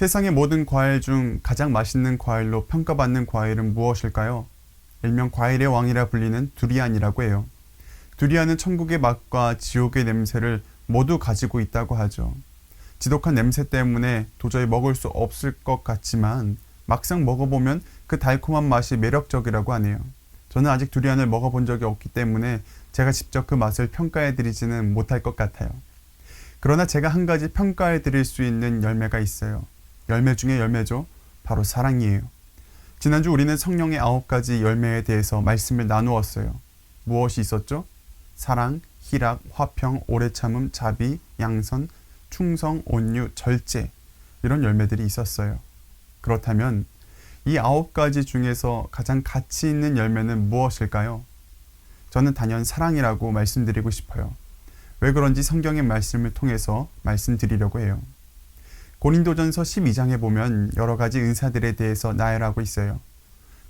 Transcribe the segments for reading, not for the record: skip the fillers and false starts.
세상의 모든 과일 중 가장 맛있는 과일로 평가받는 과일은 무엇일까요? 일명 과일의 왕이라 불리는 두리안이라고 해요. 두리안은 천국의 맛과 지옥의 냄새를 모두 가지고 있다고 하죠. 지독한 냄새 때문에 도저히 먹을 수 없을 것 같지만 막상 먹어보면 그 달콤한 맛이 매력적이라고 하네요. 저는 아직 두리안을 먹어본 적이 없기 때문에 제가 직접 그 맛을 평가해드리지는 못할 것 같아요. 그러나 제가 한 가지 평가해드릴 수 있는 열매가 있어요. 열매 중에 열매죠. 바로 사랑이에요. 지난주 우리는 성령의 9가지 열매에 대해서 말씀을 나누었어요. 무엇이 있었죠? 사랑, 희락, 화평, 오래 참음, 자비, 양선, 충성, 온유, 절제, 이런 열매들이 있었어요. 그렇다면 이 9가지 중에서 가장 가치 있는 열매는 무엇일까요? 저는 단연 사랑이라고 말씀드리고 싶어요. 왜 그런지 성경의 말씀을 통해서 말씀드리려고 해요. 고린도전서 12장에 보면 여러 가지 은사들에 대해서 나열하고 있어요.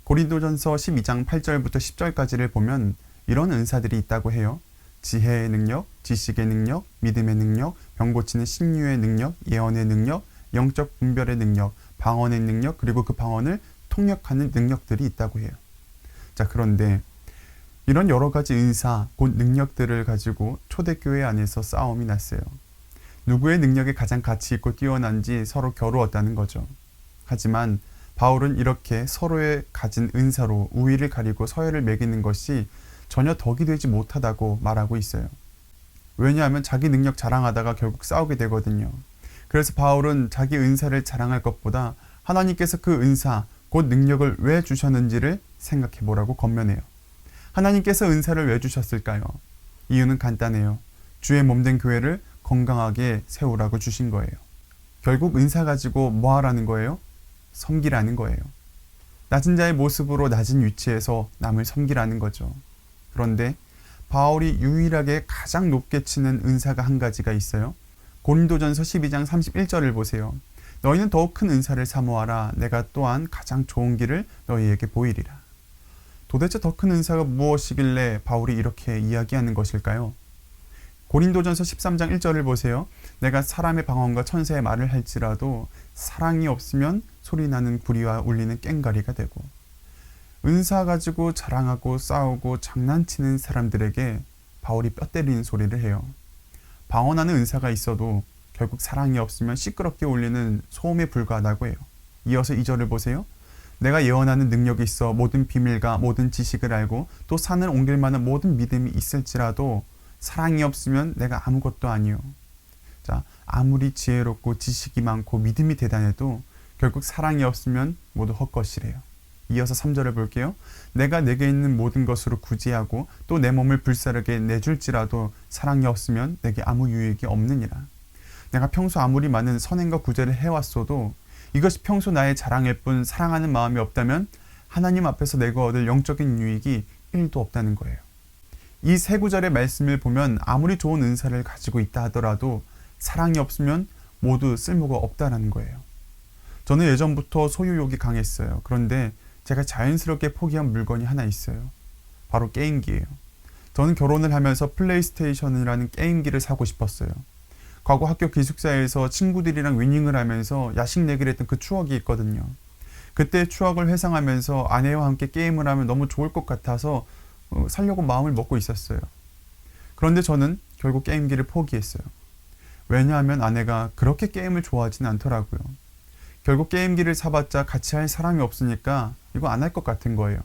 고린도전서 12장 8절부터 10절까지를 보면 이런 은사들이 있다고 해요. 지혜의 능력, 지식의 능력, 믿음의 능력, 병 고치는 신유의 능력, 예언의 능력, 영적 분별의 능력, 방언의 능력, 그리고 그 방언을 통역하는 능력들이 있다고 해요. 자, 그런데 이런 여러 가지 은사, 곧 능력들을 가지고 초대교회 안에서 싸움이 났어요. 누구의 능력이 가장 가치 있고 뛰어난지 서로 겨루었다는 거죠. 하지만 바울은 이렇게 서로의 가진 은사로 우위를 가리고 서열을 매기는 것이 전혀 덕이 되지 못하다고 말하고 있어요. 왜냐하면 자기 능력 자랑하다가 결국 싸우게 되거든요. 그래서 바울은 자기 은사를 자랑할 것보다 하나님께서 그 은사, 곧 능력을 왜 주셨는지를 생각해 보라고 권면해요. 하나님께서 은사를 왜 주셨을까요? 이유는 간단해요. 주의 몸된 교회를 건강하게 세우라고 주신 거예요. 결국 은사 가지고 뭐 하라는 거예요? 섬기라는 거예요. 낮은 자의 모습으로 낮은 위치에서 남을 섬기라는 거죠. 그런데 바울이 유일하게 가장 높게 치는 은사가 한 가지가 있어요. 고린도전서 12장 31절을 보세요. 너희는 더욱 큰 은사를 사모하라. 내가 또한 가장 좋은 길을 너희에게 보이리라. 도대체 더 큰 은사가 무엇이길래 바울이 이렇게 이야기하는 것일까요? 고린도전서 13장 1절을 보세요. 내가 사람의 방언과 천사의 말을 할지라도 사랑이 없으면 소리나는 구리와 울리는 꽹과리가 되고, 은사 가지고 자랑하고 싸우고 장난치는 사람들에게 바울이 뼈 때리는 소리를 해요. 방언하는 은사가 있어도 결국 사랑이 없으면 시끄럽게 울리는 소음에 불과하다고 해요. 이어서 2절을 보세요. 내가 예언하는 능력이 있어 모든 비밀과 모든 지식을 알고 또 산을 옮길 만한 모든 믿음이 있을지라도 사랑이 없으면 내가 아무것도 아니요. 자, 아무리 지혜롭고 지식이 많고 믿음이 대단해도 결국 사랑이 없으면 모두 헛것이래요. 이어서 3절을 볼게요. 내가 내게 있는 모든 것으로 구제하고 또 내 몸을 불사르게 내줄지라도 사랑이 없으면 내게 아무 유익이 없느니라. 내가 평소 아무리 많은 선행과 구제를 해왔어도 이것이 평소 나의 자랑일 뿐 사랑하는 마음이 없다면 하나님 앞에서 내가 얻을 영적인 유익이 1도 없다는 거예요. 이 세 구절의 말씀을 보면 아무리 좋은 은사를 가지고 있다 하더라도 사랑이 없으면 모두 쓸모가 없다는 거예요. 저는 예전부터 소유욕이 강했어요. 그런데 제가 자연스럽게 포기한 물건이 하나 있어요. 바로 게임기예요. 저는 결혼을 하면서 플레이스테이션이라는 게임기를 사고 싶었어요. 과거 학교 기숙사에서 친구들이랑 위닝을 하면서 야식 내기를 했던 그 추억이 있거든요. 그때 추억을 회상하면서 아내와 함께 게임을 하면 너무 좋을 것 같아서 살려고 마음을 먹고 있었어요. 그런데 저는 결국 게임기를 포기했어요. 왜냐하면 아내가 그렇게 게임을 좋아하진 않더라고요. 결국 게임기를 사봤자 같이 할 사람이 없으니까 이거 안 할 것 같은 거예요.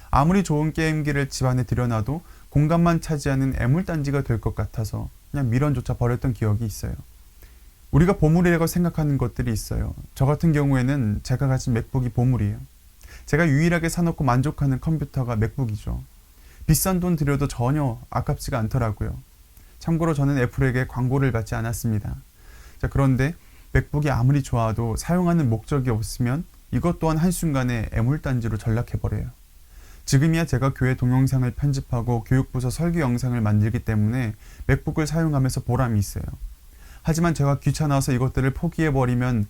아무리 좋은 게임기를 집안에 들여놔도 공간만 차지하는 애물단지가 될 것 같아서 그냥 미련조차 버렸던 기억이 있어요. 우리가 보물이라고 생각하는 것들이 있어요. 저 같은 경우에는 제가 가진 맥북이 보물이에요. 제가 유일하게 사놓고 만족하는 컴퓨터가 맥북이죠. 비싼 돈 들여도 전혀 아깝지가 않더라고요. 참고로 저는 애플에게 광고를 받지 않았습니다. 자, 그런데 맥북이 아무리 좋아도 사용하는 목적이 없으면 이것 또한 한순간에 애물단지로 전락해버려요. 지금이야 제가 교회 동영상을 편집하고 교육부서 설교 영상을 만들기 때문에 맥북을 사용하면서 보람이 있어요. 하지만 제가 귀찮아서 이것들을 포기해버리면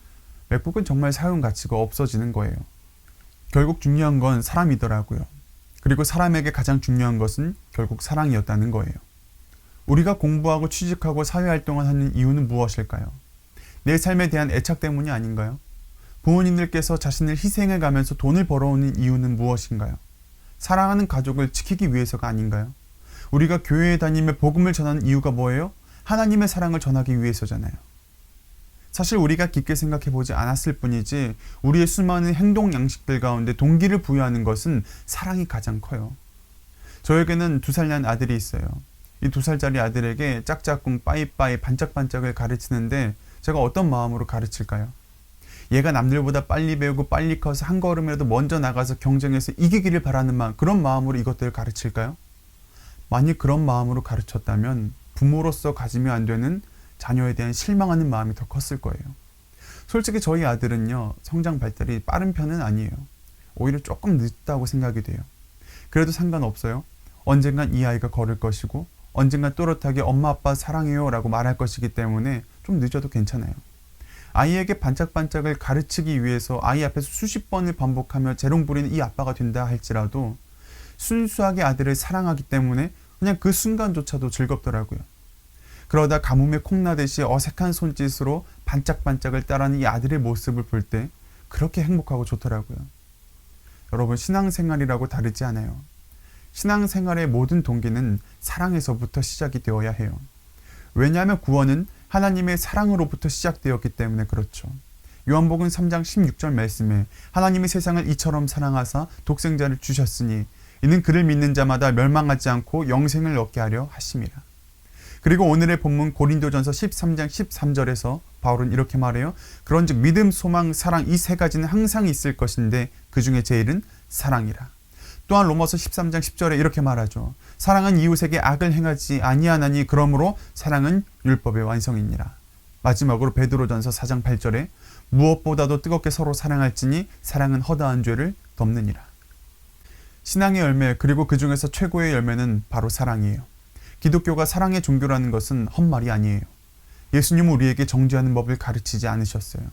맥북은 정말 사용 가치가 없어지는 거예요. 결국 중요한 건 사람이더라고요. 그리고 사람에게 가장 중요한 것은 결국 사랑이었다는 거예요. 우리가 공부하고 취직하고 사회활동을 하는 이유는 무엇일까요? 내 삶에 대한 애착 때문이 아닌가요? 부모님들께서 자신을 희생해 가면서 돈을 벌어오는 이유는 무엇인가요? 사랑하는 가족을 지키기 위해서가 아닌가요? 우리가 교회에 다니며 복음을 전하는 이유가 뭐예요? 하나님의 사랑을 전하기 위해서잖아요. 사실 우리가 깊게 생각해 보지 않았을 뿐이지 우리의 수많은 행동 양식들 가운데 동기를 부여하는 것은 사랑이 가장 커요. 저에게는 2살 난 아들이 있어요. 이 2살짜리 아들에게 짝짝꿍, 빠이빠이, 반짝반짝을 가르치는데 제가 어떤 마음으로 가르칠까요? 얘가 남들보다 빨리 배우고 빨리 커서 한 걸음이라도 먼저 나가서 경쟁해서 이기기를 바라는 마음, 그런 마음으로 이것들을 가르칠까요? 만약 그런 마음으로 가르쳤다면 부모로서 가지면 안 되는 자녀에 대한 실망하는 마음이 더 컸을 거예요. 솔직히 저희 아들은요, 성장 발달이 빠른 편은 아니에요. 오히려 조금 늦다고 생각이 돼요. 그래도 상관없어요. 언젠간 이 아이가 걸을 것이고 언젠간 또렷하게 엄마 아빠 사랑해요 라고 말할 것이기 때문에 좀 늦어도 괜찮아요. 아이에게 반짝반짝을 가르치기 위해서 아이 앞에서 수십 번을 반복하며 재롱 부리는 이 아빠가 된다 할지라도 순수하게 아들을 사랑하기 때문에 그냥 그 순간조차도 즐겁더라고요. 그러다 가뭄에 콩나듯이 어색한 손짓으로 반짝반짝을 따라하는 이 아들의 모습을 볼 때 그렇게 행복하고 좋더라고요. 여러분, 신앙생활이라고 다르지 않아요. 신앙생활의 모든 동기는 사랑에서부터 시작이 되어야 해요. 왜냐하면 구원은 하나님의 사랑으로부터 시작되었기 때문에 그렇죠. 요한복음 3장 16절 말씀에 하나님이 세상을 이처럼 사랑하사 독생자를 주셨으니 이는 그를 믿는 자마다 멸망하지 않고 영생을 얻게 하려 하심이라. 그리고 오늘의 본문 고린도전서 13장 13절에서 바울은 이렇게 말해요. 그런즉 믿음, 소망, 사랑 이 세 가지는 항상 있을 것인데 그 중에 제일은 사랑이라. 또한 로마서 13장 10절에 이렇게 말하죠. 사랑은 이웃에게 악을 행하지 아니하나니 그러므로 사랑은 율법의 완성이니라. 마지막으로 베드로전서 4장 8절에 무엇보다도 뜨겁게 서로 사랑할지니 사랑은 허다한 죄를 덮느니라. 신앙의 열매, 그리고 그 중에서 최고의 열매는 바로 사랑이에요. 기독교가 사랑의 종교라는 것은 헛말이 아니에요. 예수님은 우리에게 정죄하는 법을 가르치지 않으셨어요.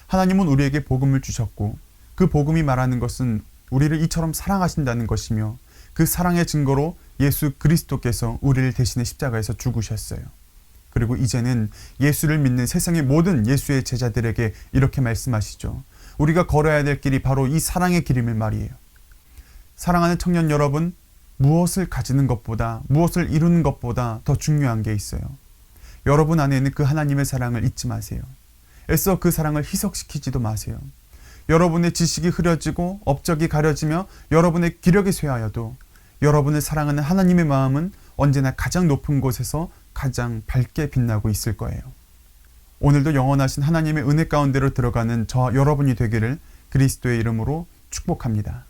하나님은 우리에게 복음을 주셨고 그 복음이 말하는 것은 우리를 이처럼 사랑하신다는 것이며 그 사랑의 증거로 예수 그리스도께서 우리를 대신해 십자가에서 죽으셨어요. 그리고 이제는 예수를 믿는 세상의 모든 예수의 제자들에게 이렇게 말씀하시죠. 우리가 걸어야 될 길이 바로 이 사랑의 길임을 말이에요. 사랑하는 청년 여러분, 무엇을 가지는 것보다, 무엇을 이루는 것보다 더 중요한 게 있어요. 여러분 안에 있는 그 하나님의 사랑을 잊지 마세요. 애써 그 사랑을 희석시키지도 마세요. 여러분의 지식이 흐려지고 업적이 가려지며 여러분의 기력이 쇠하여도 여러분을 사랑하는 하나님의 마음은 언제나 가장 높은 곳에서 가장 밝게 빛나고 있을 거예요. 오늘도 영원하신 하나님의 은혜 가운데로 들어가는 저와 여러분이 되기를 그리스도의 이름으로 축복합니다.